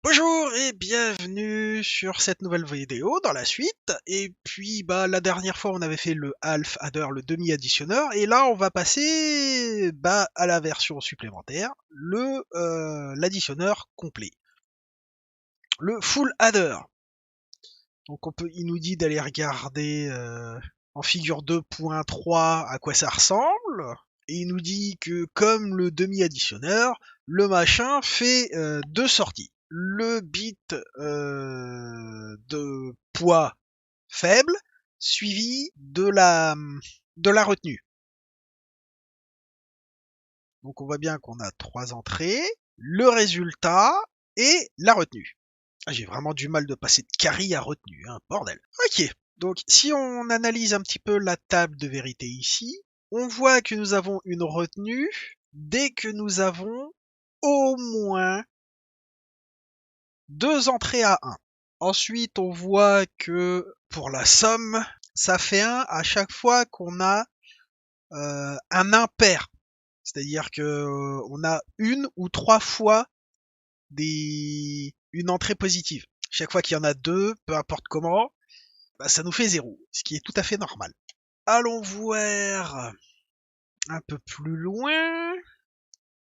Bonjour et bienvenue sur cette nouvelle vidéo dans la suite. Et puis la dernière fois on avait fait le half adder, le demi additionneur, et là on va passer à la version supplémentaire, l'additionneur complet, le full adder. Donc il nous dit d'aller regarder en figure 2.3 à quoi ça ressemble. Et il nous dit que comme le demi additionneur, le machin fait deux sorties. Le bit de poids faible suivi de la retenue. Donc on voit bien qu'on a trois entrées, le résultat et la retenue. Ah, j'ai vraiment du mal de passer de carry à retenue, hein, bordel. Ok, donc si on analyse un petit peu la table de vérité ici, on voit que nous avons une retenue dès que nous avons au moins deux entrées à 1. Ensuite, on voit que pour la somme, ça fait 1 à chaque fois qu'on a un impair. C'est-à-dire que on a une ou trois fois une entrée positive. Chaque fois qu'il y en a deux, peu importe comment, ça nous fait 0, ce qui est tout à fait normal. Allons voir un peu plus loin.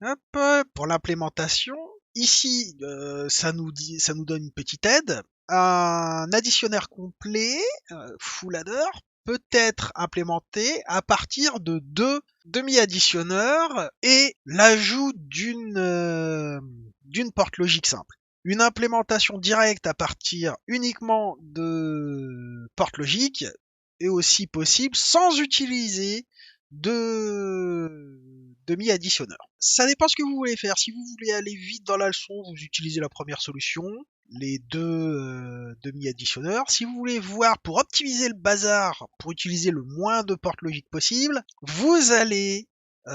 Hop, pour l'implémentation. Ici, ça nous donne une petite aide. Un additionnaire complet, full adder, peut être implémenté à partir de deux demi-additionneurs et l'ajout d'une porte logique simple. Une implémentation directe à partir uniquement de porte logique est aussi possible sans utiliser de demi-additionneur. Ça dépend ce que vous voulez faire. Si vous voulez aller vite dans la leçon, vous utilisez la première solution, les deux demi-additionneurs. Si vous voulez voir pour optimiser le bazar, pour utiliser le moins de portes logiques possible, vous allez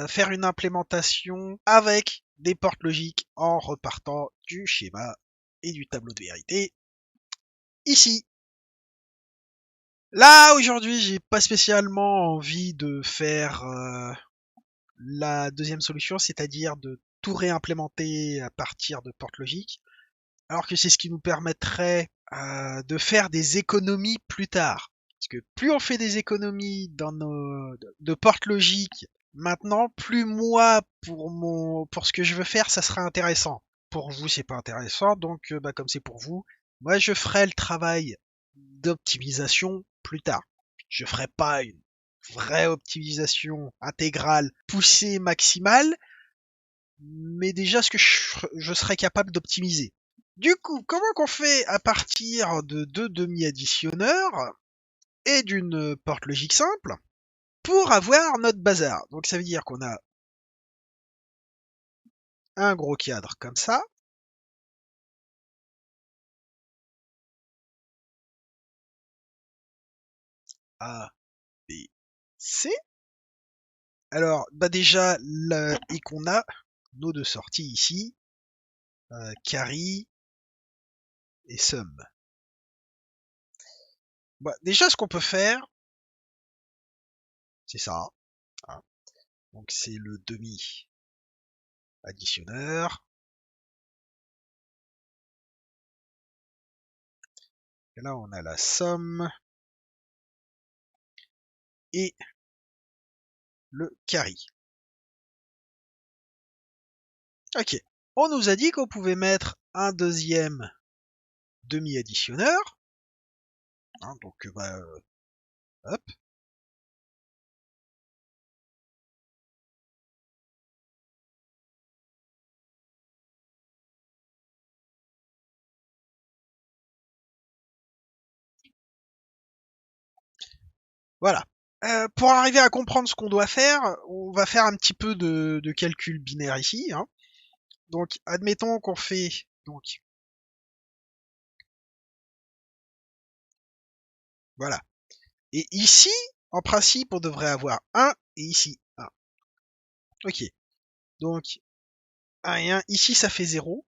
faire une implémentation avec des portes logiques en repartant du schéma et du tableau de vérité ici. Là, aujourd'hui, j'ai pas spécialement envie de faire la deuxième solution, c'est-à-dire de tout réimplémenter à partir de portes logiques, alors que c'est ce qui nous permettrait de faire des économies plus tard. Parce que plus on fait des économies de portes logiques maintenant, plus moi, pour ce que je veux faire, ça sera intéressant. Pour vous, c'est pas intéressant, donc comme c'est pour vous, moi je ferai le travail d'optimisation plus tard. Je ferai pas une vraie optimisation intégrale poussée maximale, mais déjà ce que je serais capable d'optimiser. Du coup, comment qu'on fait à partir de deux demi-additionneurs et d'une porte logique simple pour avoir notre bazar? Donc ça veut dire qu'on a un gros cadre comme ça. A, B, C. Alors, déjà, et qu'on a nos deux sorties ici, carry et sum. Déjà, ce qu'on peut faire, c'est ça. Hein. Donc, c'est le demi-additionneur. Et là, on a la somme et le carry. Ok. On nous a dit qu'on pouvait mettre un deuxième demi-additionneur. Hein, donc, hop. Voilà. Pour arriver à comprendre ce qu'on doit faire, on va faire un petit peu de calcul binaire ici. Hein. Donc, admettons qu'on fait donc voilà. Et ici, en principe, on devrait avoir 1 et ici 1. Ok. Donc 1 et 1, ici ça fait 0.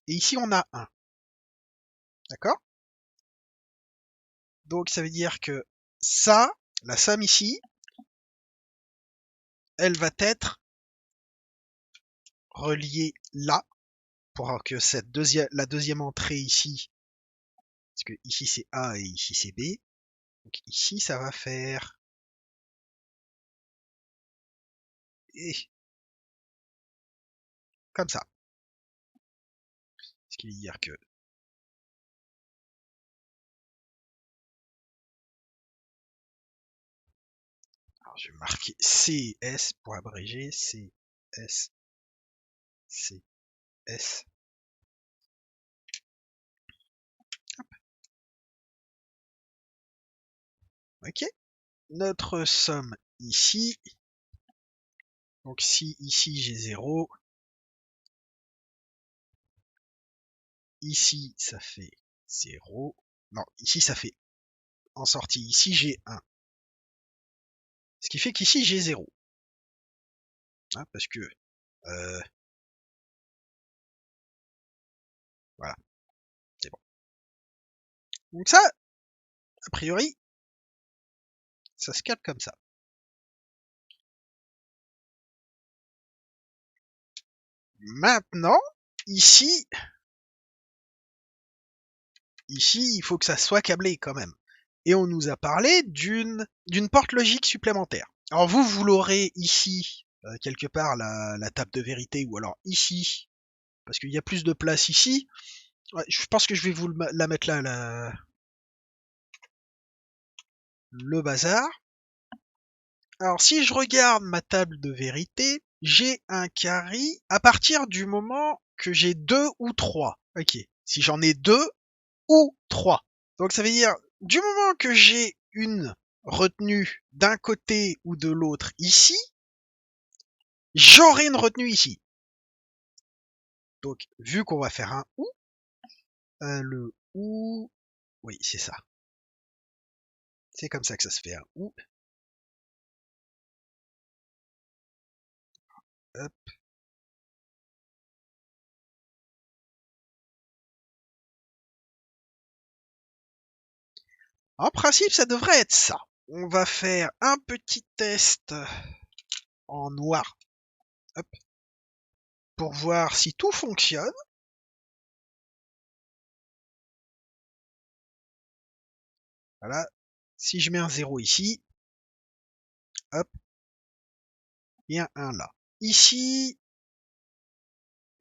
Et ici on a 1. D'accord? Donc ça veut dire que ça, la somme ici, elle va être relier là pour que la deuxième entrée ici, parce que ici c'est A et ici c'est B, donc ici ça va faire et comme ça. Ce qui veut dire que alors je vais marquer CS pour abréger CS CS. Ok. Notre somme ici. Donc si ici j'ai 0, ici ça fait 0. Non, ici ça fait en sortie, ici j'ai 1. Ce qui fait qu'ici j'ai 0. Hein, parce que voilà, c'est bon. Donc ça, a priori, ça se calme comme ça. Maintenant, ici, il faut que ça soit câblé quand même. Et on nous a parlé d'une porte logique supplémentaire. Alors vous l'aurez ici, quelque part, la table de vérité, ou alors ici, parce qu'il y a plus de place ici. Ouais, je pense que je vais vous la mettre là, le bazar. Alors si je regarde ma table de vérité, j'ai un carré à partir du moment que j'ai 2 ou 3. Ok. Si j'en ai 2 ou 3. Donc ça veut dire, du moment que j'ai une retenue d'un côté ou de l'autre ici, j'aurai une retenue ici. Donc, vu qu'on va faire un ou, le ou, oui, c'est ça. C'est comme ça que ça se fait, un ou. Hop. En principe, ça devrait être ça. On va faire un petit test en noir. Hop. Pour voir si tout fonctionne. Voilà. Si je mets un 0 ici, hop, et un 1 là. Ici,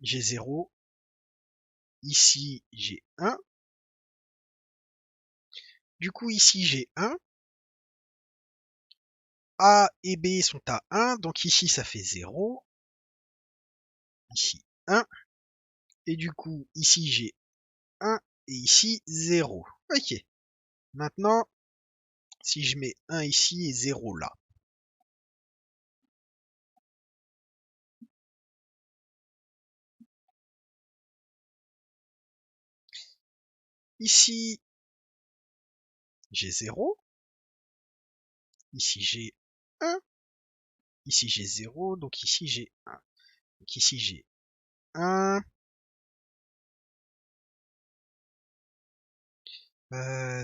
j'ai 0. Ici, j'ai 1. Du coup, ici, j'ai 1. A et B sont à 1, donc ici, ça fait 0. Ici, 1. Et du coup, ici, j'ai 1 et ici, 0. Ok. Maintenant, si je mets 1 ici et 0 là. Ici, j'ai 0. Ici, j'ai 1. Ici, j'ai 0. Donc ici, j'ai 1. Donc ici, j'ai 1.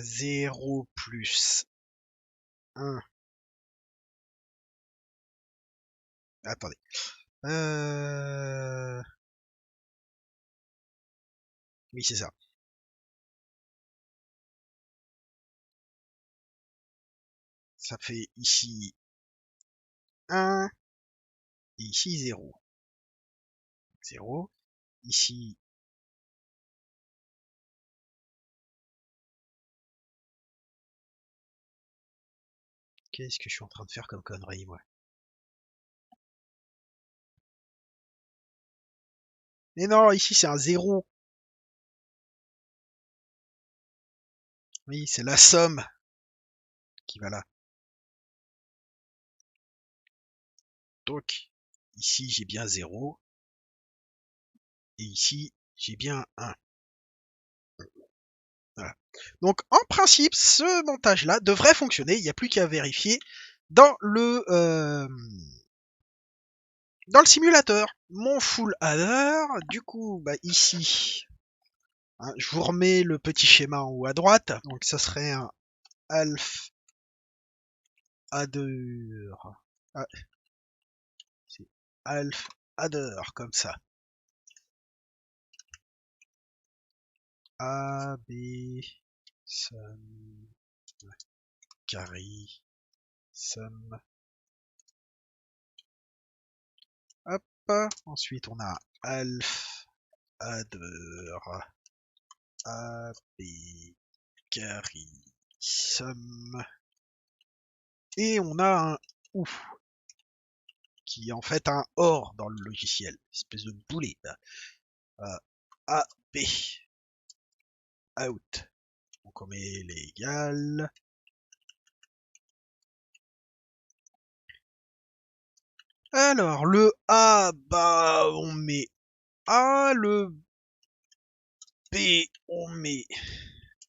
0 plus 1. Attendez. Oui, c'est ça. Ça fait ici 1 et ici 0. 0. Ici, qu'est-ce que je suis en train de faire comme connerie, moi? Mais non, ici c'est un 0. Oui, c'est la somme qui va là. Donc, ici j'ai bien 0. Et ici, j'ai bien 1. Voilà. Donc, en principe, ce montage-là devrait fonctionner. Il n'y a plus qu'à vérifier dans dans le simulateur. Mon full adder, du coup, bah, ici, hein, je vous remets le petit schéma en haut à droite. Donc, ça serait un alpha adder. Ah, c'est alpha adder, comme ça. A, B, sum, carry, sum. Hop. Ensuite, on a alf, adder, A, B, carry, sum. Et on a un ou, qui est en fait un or dans le logiciel. Espèce de boulet. A, B, out. Donc on met l'égal. Alors, le A, bah, on met A, le B, on met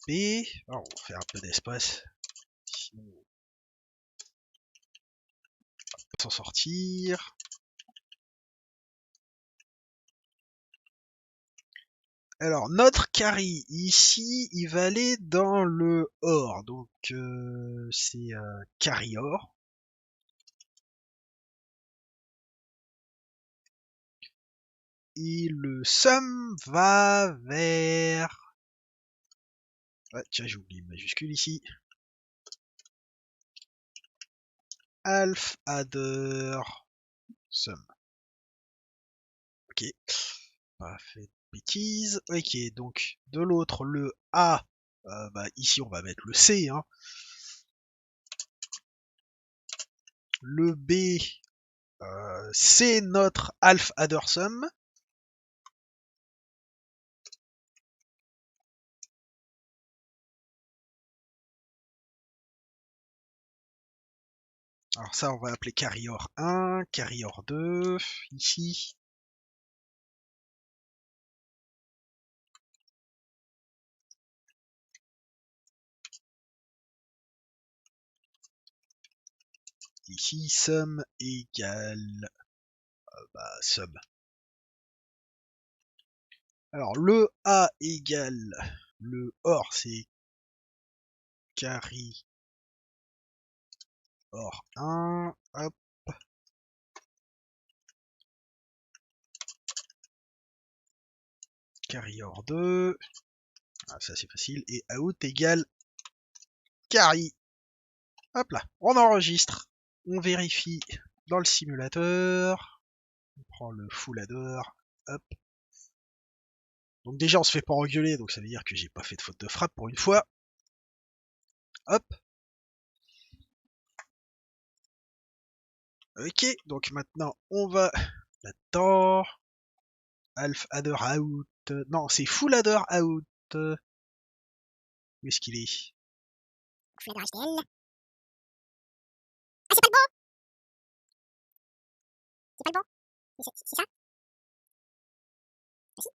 B. Alors, on va faire un peu d'espace. Sinon, on va s'en sortir. Alors, notre carry, ici, il va aller dans le OR. Donc, c'est carry OR. Et le sum va vers... Ah, tiens, j'ai oublié une majuscule ici. Alf adder sum. Ok. Pas fait de bêtises. Ok, donc de l'autre, le A, bah, ici on va mettre le C. Hein. Le B, c'est notre alf adder sum. Alors ça, on va appeler carrior 1, carrior 2, ici. Ici, sum égale bah, sum. Alors, le A égale le OR, c'est carry OR 1. Hop. Carry OR 2. Ah, ça, c'est facile. Et out égale carry. Hop là, on enregistre. On vérifie dans le simulateur. On prend le full adder. Hop. Donc déjà, on se fait pas engueuler, donc ça veut dire que j'ai pas fait de faute de frappe pour une fois. Hop. Ok, donc maintenant, on va là-dedans. Alf adder out. Non, c'est full adder out. Où est-ce qu'il est? Full adder HTML. Ah, c'est pas le bon! C'est pas le bon? C'est ça? Merci.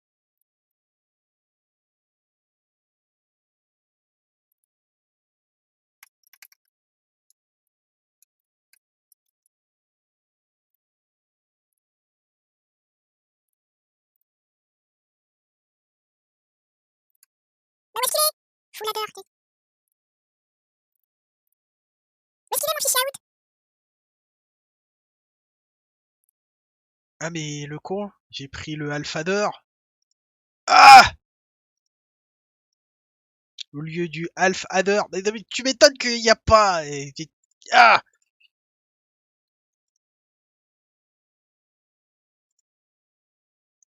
Mais où est-ce qu'il est? Full adder. Où est-ce qu'il est, mon fichier out? Ah mais le con, j'ai pris le alf adder. Ah! Au lieu du alf adder. Mais tu m'étonnes qu'il n'y a pas. Ah!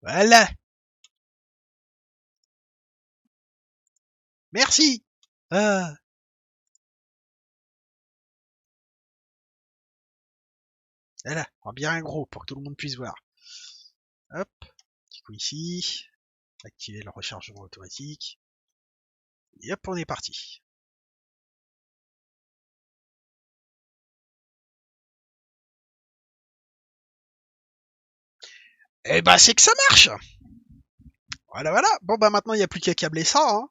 Voilà. Merci. Ah. Voilà, en bien gros pour que tout le monde puisse voir. Hop, petit coup ici, activer le rechargement automatique. Et hop, on est parti. Eh ben, c'est que ça marche. Voilà, voilà. Bon, bah maintenant, il n'y a plus qu'à câbler ça. Hein.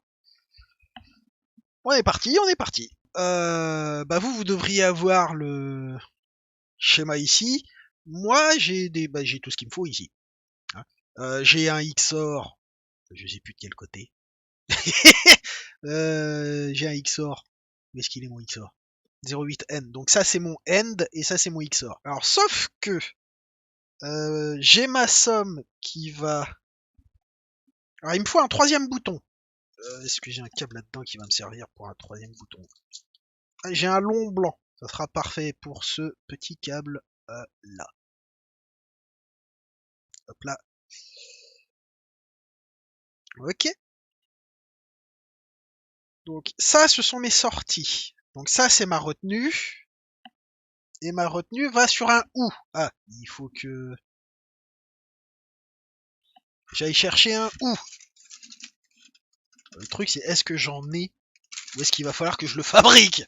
On est parti, on est parti. Bah vous devriez avoir le schéma ici. Moi, j'ai tout ce qu'il me faut ici. Hein. J'ai un XOR, je sais plus de quel côté. J'ai un XOR. Où est-ce qu'il est mon XOR? 08N. Donc ça c'est mon end et ça c'est mon XOR. Alors sauf que J'ai ma somme qui va... Alors il me faut un troisième bouton. Est-ce que j'ai un câble là-dedans qui va me servir pour un troisième bouton? Ah, j'ai un long blanc. Ça sera parfait pour ce petit câble là. Hop là. Ok. Donc ça, ce sont mes sorties. Donc ça, c'est ma retenue. Et ma retenue va sur un OU. Ah, il faut que j'aille chercher un OU. Le truc, c'est est-ce que j'en ai ou est-ce qu'il va falloir que je le fabrique?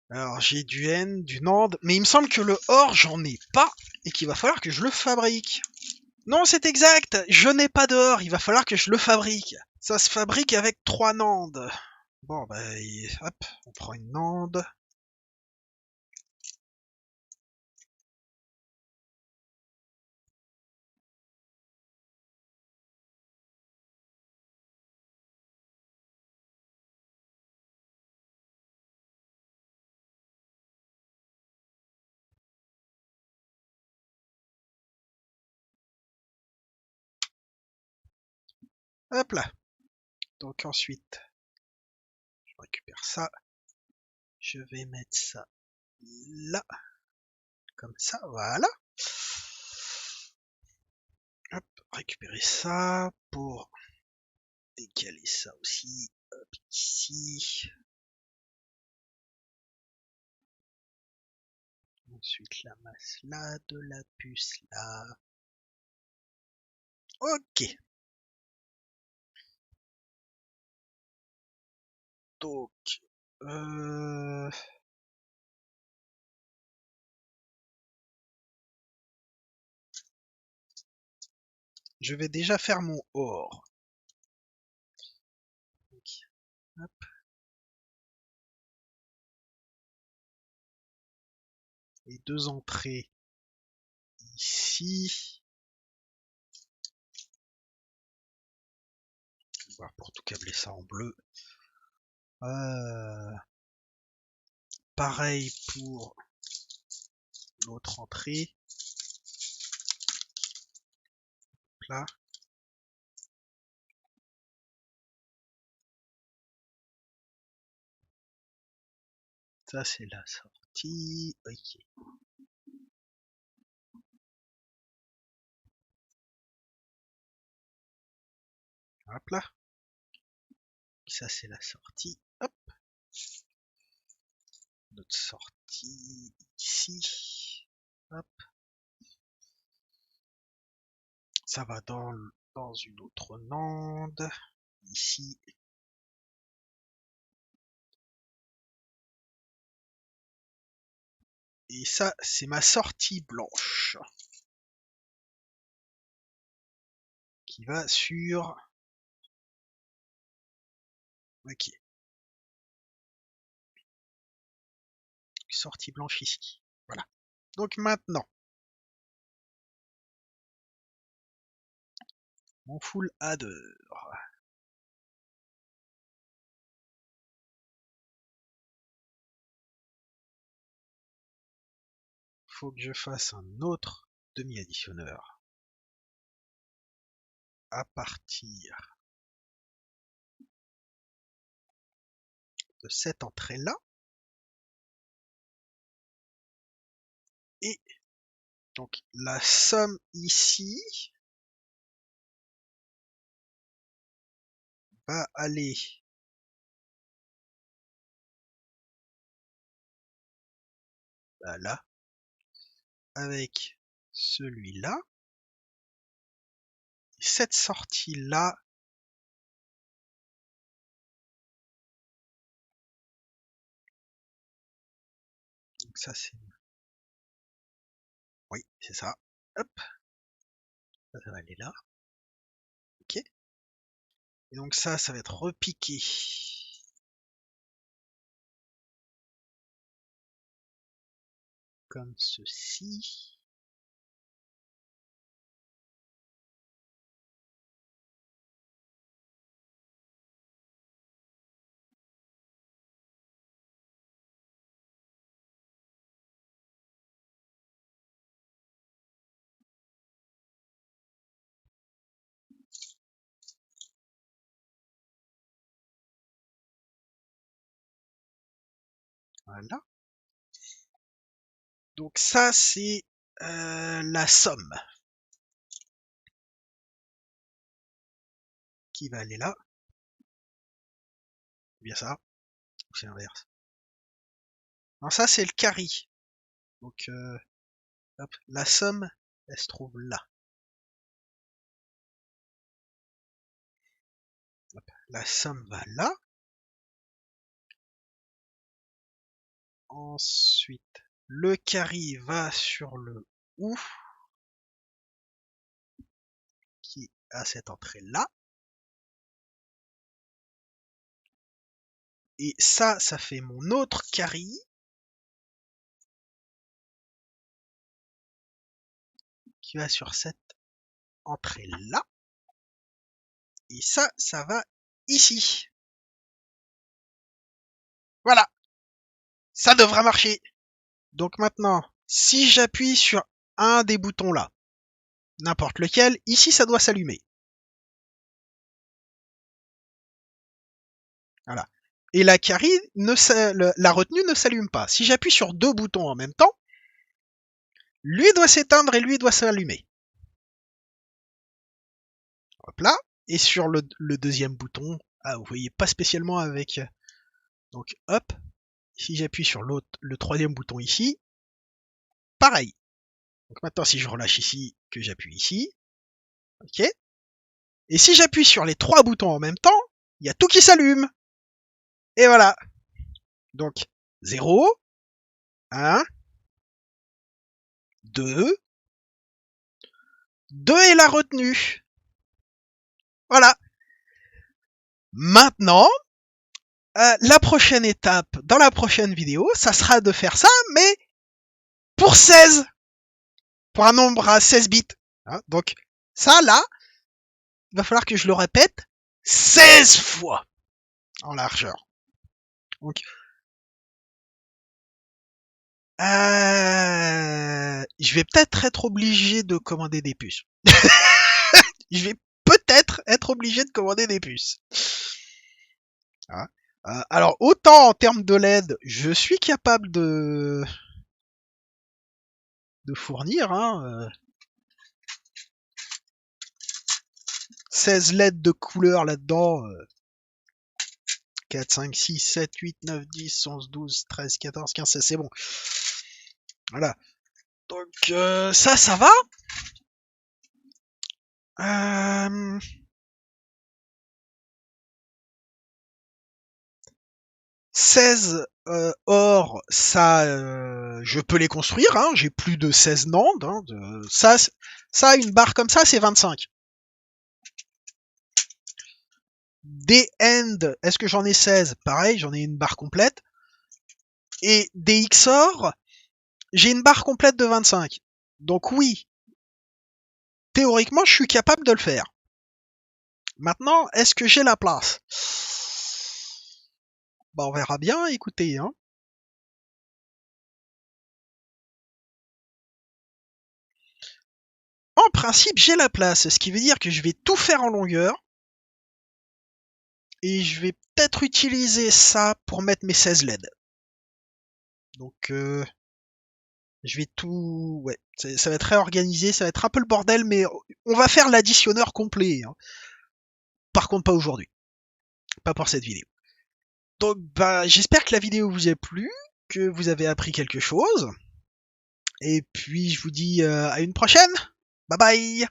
Alors, j'ai du N, du NAND, mais il me semble que le OR, j'en ai pas et qu'il va falloir que je le fabrique. Non, c'est exact, je n'ai pas de OR, il va falloir que je le fabrique. Ça se fabrique avec 3 NAND. Bon, bah, hop, on prend une NAND. Hop là. Donc ensuite, je récupère ça. Je vais mettre ça là. Comme ça, voilà. Hop, récupérer ça pour décaler ça aussi. Hop, ici. Ensuite, la masse là, de la puce là. Ok. Donc, euh... je vais déjà faire mon OR. Donc, hop. Les deux entrées ici. On va voir pour tout câbler ça en bleu. Pareil pour l'autre entrée. Là. Ça, c'est la sortie. Ok. Hop là. Ça, c'est la sortie. Hop. Notre sortie ici. Hop. Ça va dans une autre NAND. Ici. Et ça, c'est ma sortie blanche. Qui va sur... Ok. Sortie blanche ici. Voilà. Donc maintenant, mon full adder. Faut que je fasse un autre demi-additionneur à partir de cette entrée-là. Et donc la somme ici va aller là avec celui-là. Cette sortie-là, donc ça c'est... Oui, c'est ça. Hop, ça va aller là. Ok. Et donc ça va être repiqué. Comme ceci. Voilà. Donc ça, c'est la somme qui va aller là. C'est bien ça. Ou c'est l'inverse. Non, ça, c'est le carry. Donc, hop, la somme, elle se trouve là. Hop, la somme va là. Ensuite, le carry va sur le OU qui a cette entrée là. Et ça fait mon autre carry qui va sur cette entrée là. Et ça va ici. Voilà. Ça devrait marcher. Donc maintenant, si j'appuie sur un des boutons là, n'importe lequel, ici ça doit s'allumer. Voilà. Et la carry, la retenue ne s'allume pas. Si j'appuie sur deux boutons en même temps, lui doit s'éteindre et lui doit s'allumer. Hop là. Et sur le deuxième bouton, ah, vous voyez pas spécialement avec. Donc hop, si j'appuie sur le troisième bouton ici, pareil. Donc maintenant si je relâche ici, que j'appuie ici, ok. Et si j'appuie sur les trois boutons en même temps, il y a tout qui s'allume. Et voilà. Donc 0, 1, 2, 2 est la retenue. Voilà. Maintenant, la prochaine étape dans la prochaine vidéo, ça sera de faire ça, mais pour 16. Pour un nombre à 16 bits. Hein, donc ça, là, il va falloir que je le répète 16 fois en largeur. Donc, je vais peut-être être obligé de commander des puces. Je vais peut-être être obligé de commander des puces. Hein. Alors, autant en termes de LED, je suis capable de fournir 16 LED de couleur là-dedans. 4, 5, 6, 7, 8, 9, 10, 11, 12, 13, 14, 15, 16, c'est bon. Voilà. Donc ça va. 16 or, ça, je peux les construire. Hein, j'ai plus de 16 nandes. Hein, ça, une barre comme ça, c'est 25. Des end, est-ce que j'en ai 16? Pareil, j'en ai une barre complète. Et des XOR, j'ai une barre complète de 25. Donc oui, théoriquement, je suis capable de le faire. Maintenant, est-ce que j'ai la place? Bah, on verra bien, écoutez. Hein. En principe, j'ai la place, ce qui veut dire que je vais tout faire en longueur. Et je vais peut-être utiliser ça pour mettre mes 16 LED. Donc, je vais tout... Ouais, ça va être réorganisé, ça va être un peu le bordel, mais on va faire l'additionneur complet. Hein. Par contre, pas aujourd'hui. Pas pour cette vidéo. Donc, bah, j'espère que la vidéo vous a plu, que vous avez appris quelque chose. Et puis, je vous dis à une prochaine. Bye bye.